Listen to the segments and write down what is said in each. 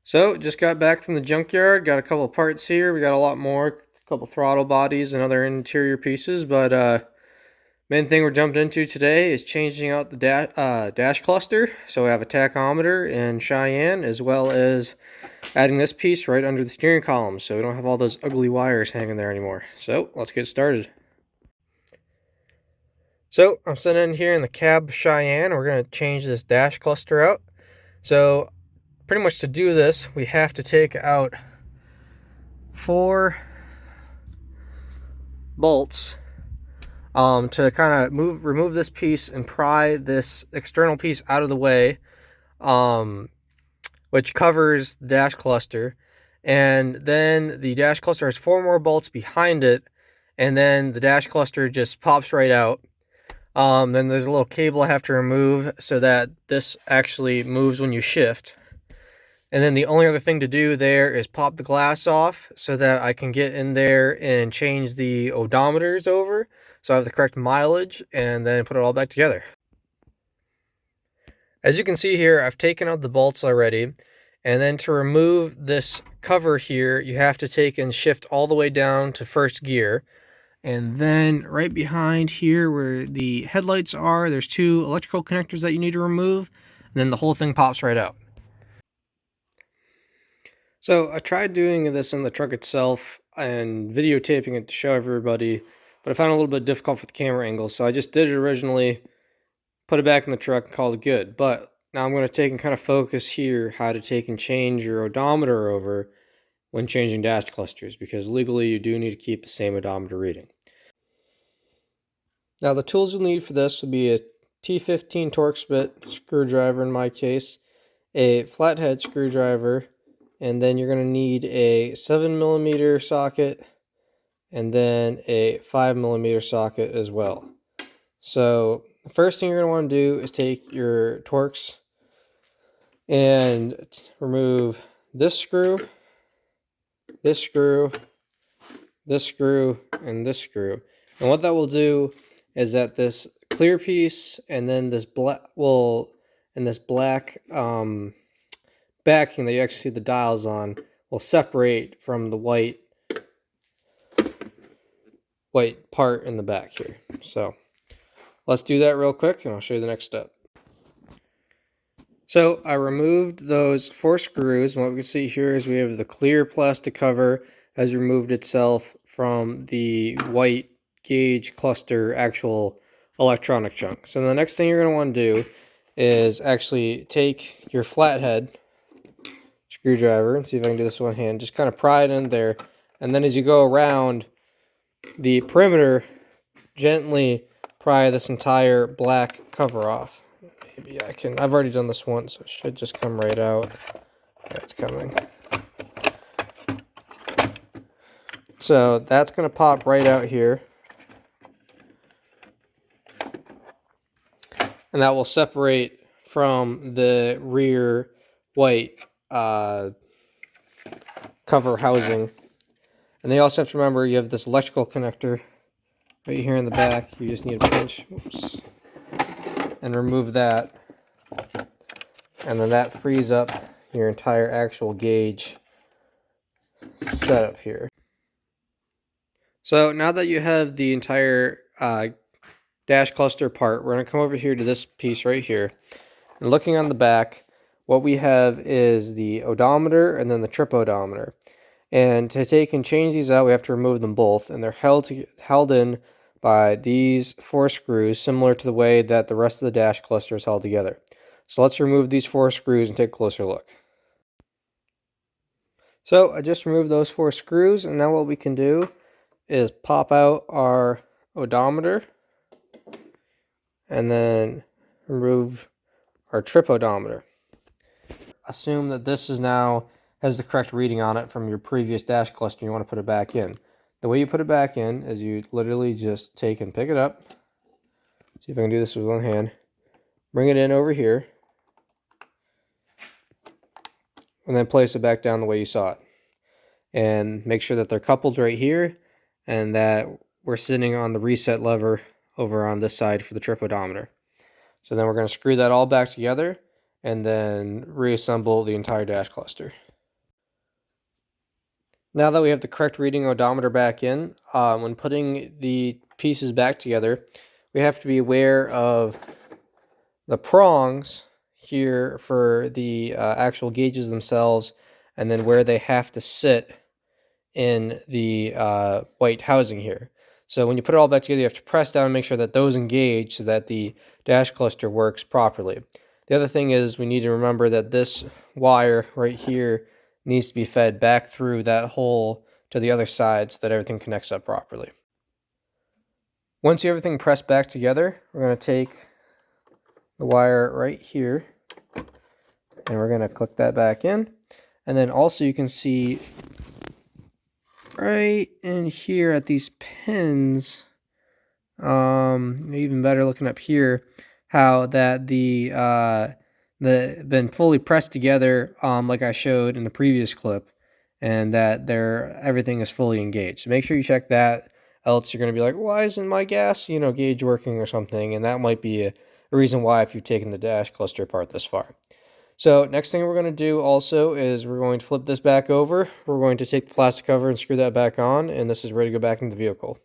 So, just got back from the junkyard, got a couple of parts here. We got a lot more, a couple throttle bodies and other interior pieces, but main thing we're jumping into today is changing out the dash cluster. So we have a tachometer in Cheyenne, as well as adding this piece right under the steering column, so we don't have all those ugly wires hanging there anymore. So, let's get started. So, I'm sitting in here in the cab Cheyenne. We're going to change this dash cluster out. So, pretty much to do this, we have to take out 4 bolts to kind of remove this piece and pry this external piece out of the way, which covers the dash cluster. And then the dash cluster has 4 more bolts behind it, and then the dash cluster just pops right out. Then there's a little cable I have to remove so that this actually moves when you shift. And then the only other thing to do there is pop the glass off so that I can get in there and change the odometers over so I have the correct mileage, and then put it all back together. As you can see here, I've taken out the bolts already. And then to remove this cover here, you have to take and shift all the way down to first gear. And then right behind here where the headlights are, there's 2 electrical connectors that you need to remove. And then the whole thing pops right out. So I tried doing this in the truck itself and videotaping it to show everybody, but I found it a little bit difficult for the camera angle. So I just did it originally, put it back in the truck, and called it good. But now I'm going to take and kind of focus here how to take and change your odometer over when changing dash clusters, because legally you do need to keep the same odometer reading. Now the tools you'll need for this will be a T15 Torx bit screwdriver in my case, a flathead screwdriver, and then you're going to need a 7mm socket and then a 5mm socket as well. So the first thing you're going to want to do is take your Torx and remove this screw, this screw, this screw, and this screw. And what that will do is that this clear piece and then this black backing that you actually see the dials on will separate from the white part in the back here. So let's do that real quick and I'll show you the next step. So I removed those 4 screws, and what we can see here is we have the clear plastic cover has removed itself from the white gauge cluster actual electronic chunk. So the next thing you're going to want to do is actually take your flathead screwdriver, and see if I can do this one hand, just kind of pry it in there, and then as you go around the perimeter, gently pry this entire black cover off. Maybe I can, I've already done this once, so it should just come right out. Yeah, it's coming. So that's going to pop right out here. And that will separate from the rear white cover housing. And then you also have to remember you have this electrical connector right here in the back. You just need to pinch, whoops, and remove that. And then that frees up your entire actual gauge setup here. So now that you have the entire dash cluster part, we're going to come over here to this piece right here. And looking on the back, what we have is the odometer and then the trip odometer. And to take and change these out, we have to remove them both, and they're held in by these 4 screws, similar to the way that the rest of the dash cluster is held together. So let's remove these 4 screws and take a closer look. So I just removed those 4 screws, and now what we can do is pop out our odometer and then remove our trip odometer. Assume that this is now has the correct reading on it from your previous dash cluster, and you want to put it back in. The way you put it back in is you literally just take and pick it up. See if I can do this with one hand. Bring it in over here. And then place it back down the way you saw it. And make sure that they're coupled right here, and that we're sitting on the reset lever over on this side for the trip odometer. So then we're going to screw that all back together and then reassemble the entire dash cluster. Now that we have the correct reading odometer back in, when putting the pieces back together, we have to be aware of the prongs here for the actual gauges themselves, and then where they have to sit in the white housing here. So when you put it all back together, you have to press down and make sure that those engage so that the dash cluster works properly. The other thing is we need to remember that this wire right here needs to be fed back through that hole to the other side so that everything connects up properly. Once you have everything pressed back together, we're going to take the wire right here and we're going to click that back in. And then also you can see right in here at these pins, even better looking up here, how that been fully pressed together, like I showed in the previous clip, and that everything is fully engaged. So make sure you check that, else you're going to be like, why isn't my gas gauge working or something? And that might be a reason why if you've taken the dash cluster apart this far. So next thing we're going to do also is we're going to flip this back over. We're going to take the plastic cover and screw that back on, and this is ready to go back into the vehicle.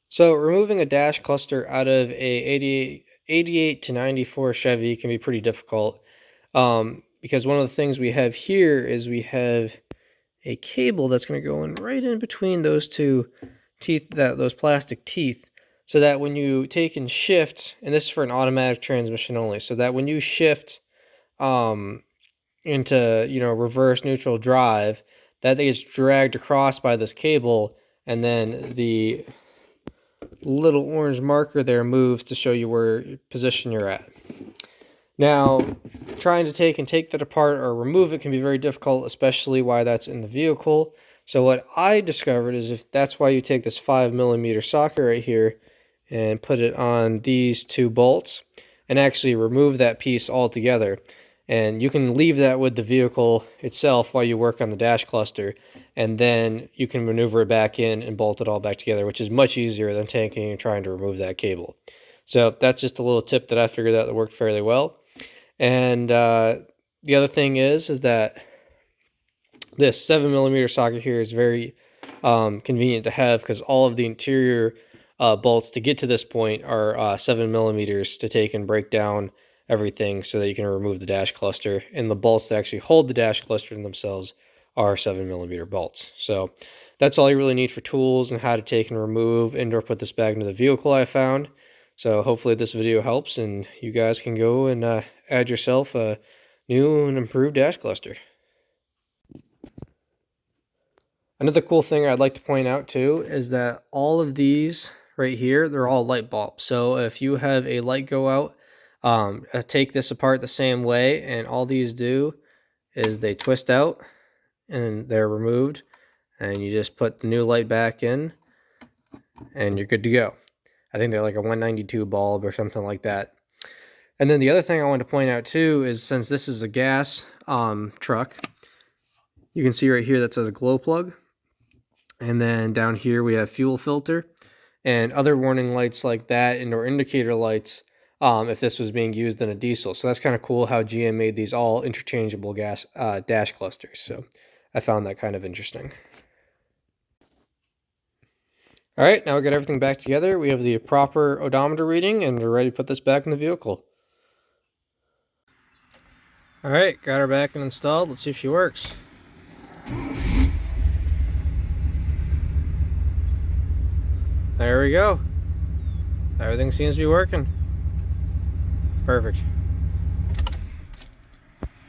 So removing a dash cluster out of a 88 to 94 Chevy can be pretty difficult, because one of the things we have here is we have a cable that's going to go in right in between those two teeth, those plastic teeth, so that when you take and shift, and this is for an automatic transmission only, so that when you shift into reverse neutral drive, that gets dragged across by this cable, and then the little orange marker there moves to show you where position you're at. Now, trying to take that apart or remove it can be very difficult, especially while that's in the vehicle. So what I discovered is if that's why you take this 5mm socket right here and put it on these two bolts and actually remove that piece altogether. And you can leave that with the vehicle itself while you work on the dash cluster, and then you can maneuver it back in and bolt it all back together, which is much easier than taking and trying to remove that cable. So that's just a little tip that I figured out that worked fairly well. And the other thing is that this 7mm socket here is very convenient to have, because all of the interior bolts to get to this point are 7mm to take and break down everything so that you can remove the dash cluster, and the bolts that actually hold the dash cluster in themselves are 7mm bolts. So that's all you really need for tools and how to take and remove and or put this back into the vehicle, I found. So hopefully this video helps and you guys can go and add yourself a new and improved dash cluster. Another cool thing I'd like to point out too is that all of these right here, they're all light bulbs. So if you have a light go out, take this apart the same way, and all these do is they twist out and they're removed, and you just put the new light back in and you're good to go. I think they're like a 192 bulb or something like that. And then the other thing I want to point out too is, since this is a gas truck, you can see right here that says glow plug, and then down here we have fuel filter and other warning lights like that, and or indicator lights if this was being used in a diesel. So that's kind of cool how GM made these all interchangeable gas dash clusters. So I found that kind of interesting. All right, now we got everything back together. We have the proper odometer reading, and we're ready to put this back in the vehicle. All right, got her back and installed. Let's see if she works. There we go. Everything seems to be working. Perfect.